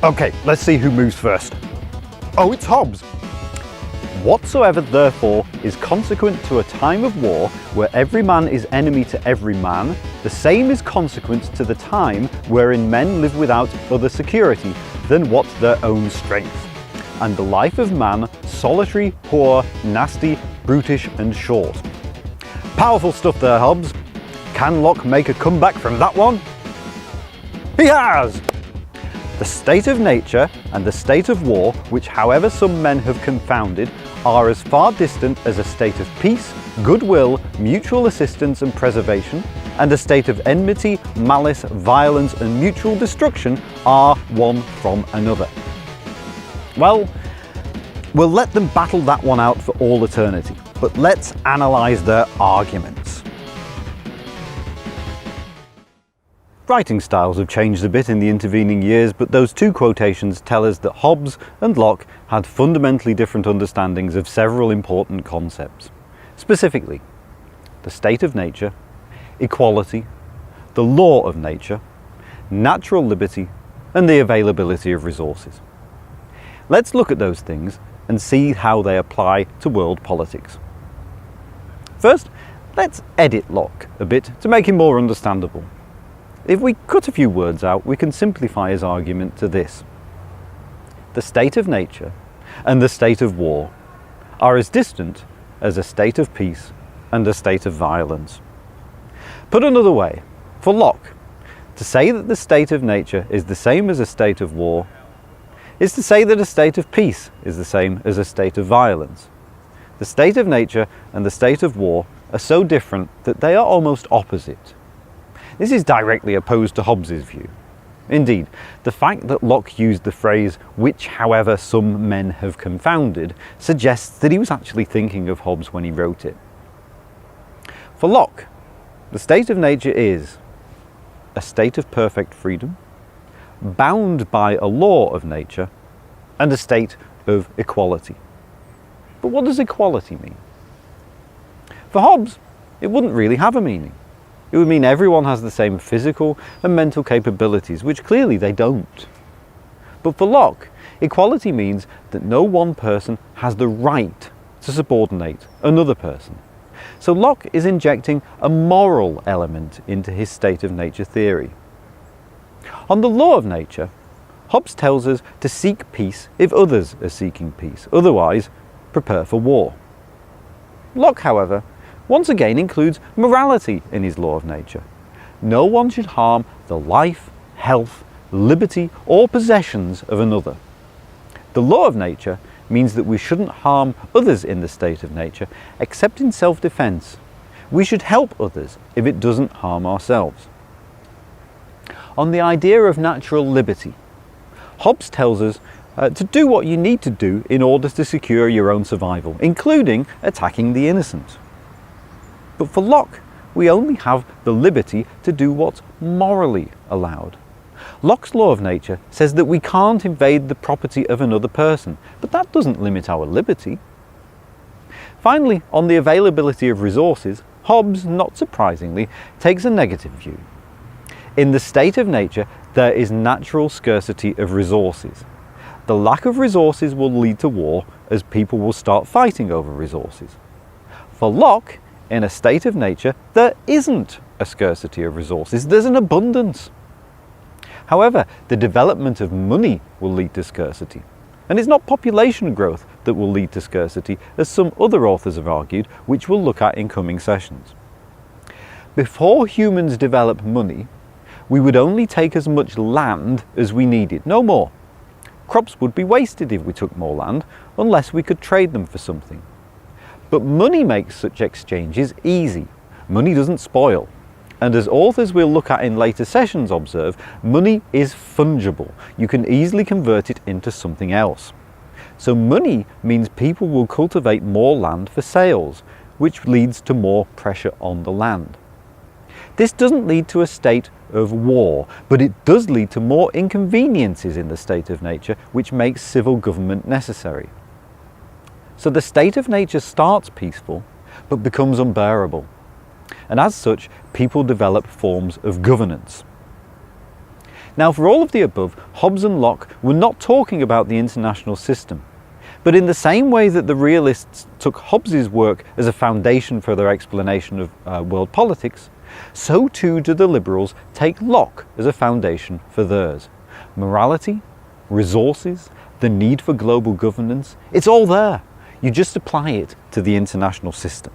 Okay, let's see who moves first. Oh, it's Hobbes. Whatsoever therefore is consequent to a time of war, where every man is enemy to every man, the same is consequent to the time wherein men live without other security than what their own strength. And the life of man, solitary, poor, nasty, brutish and short. Powerful stuff there, Hobbes. Can Locke make a comeback from that one? He has! The state of nature and the state of war, which however some men have confounded, are as far distant as a state of peace, goodwill, mutual assistance and preservation, and a state of enmity, malice, violence and mutual destruction are one from another. Well, we'll let them battle that one out for all eternity, but let's analyse their arguments. Writing styles have changed a bit in the intervening years, but those two quotations tell us that Hobbes and Locke had fundamentally different understandings of several important concepts. Specifically, the state of nature, equality, the law of nature, natural liberty, and the availability of resources. Let's look at those things and see how they apply to world politics. First, let's edit Locke a bit to make him more understandable. If we cut a few words out, we can simplify his argument to this. The state of nature and the state of war are as distant as a state of peace and a state of violence. Put another way, for Locke, to say that the state of nature is the same as a state of war is to say that a state of peace is the same as a state of violence. The state of nature and the state of war are so different that they are almost opposite. This is directly opposed to Hobbes' view. Indeed, the fact that Locke used the phrase "which however some men have confounded" suggests that he was actually thinking of Hobbes when he wrote it. For Locke, the state of nature is a state of perfect freedom, bound by a law of nature, and a state of equality. But what does equality mean? For Hobbes, it wouldn't really have a meaning. It would mean everyone has the same physical and mental capabilities, which clearly they don't. But for Locke, equality means that no one person has the right to subordinate another person. So Locke is injecting a moral element into his state of nature theory. On the law of nature, Hobbes tells us to seek peace if others are seeking peace, otherwise prepare for war. Locke, however, once again includes morality in his law of nature. No one should harm the life, health, liberty or possessions of another. The law of nature means that we shouldn't harm others in the state of nature except in self-defense. We should help others if it doesn't harm ourselves. On the idea of natural liberty, Hobbes tells us to do what you need to do in order to secure your own survival, including attacking the innocent. But for Locke, we only have the liberty to do what's morally allowed. Locke's law of nature says that we can't invade the property of another person, but that doesn't limit our liberty. Finally, on the availability of resources, Hobbes, not surprisingly, takes a negative view. In the state of nature, there is natural scarcity of resources. The lack of resources will lead to war, as people will start fighting over resources. For Locke, in a state of nature, there isn't a scarcity of resources, there's an abundance. However, the development of money will lead to scarcity. And it's not population growth that will lead to scarcity, as some other authors have argued, which we'll look at in coming sessions. Before humans developed money, we would only take as much land as we needed, no more. Crops would be wasted if we took more land, unless we could trade them for something. But money makes such exchanges easy. Money doesn't spoil. And as authors we'll look at in later sessions observe, money is fungible. You can easily convert it into something else. So money means people will cultivate more land for sales, which leads to more pressure on the land. This doesn't lead to a state of war, but it does lead to more inconveniences in the state of nature, which makes civil government necessary. So the state of nature starts peaceful, but becomes unbearable. And as such, people develop forms of governance. Now, for all of the above, Hobbes and Locke were not talking about the international system. But in the same way that the realists took Hobbes's work as a foundation for their explanation of world politics, so too do the liberals take Locke as a foundation for theirs. Morality, resources, the need for global governance, it's all there. You just apply it to the international system.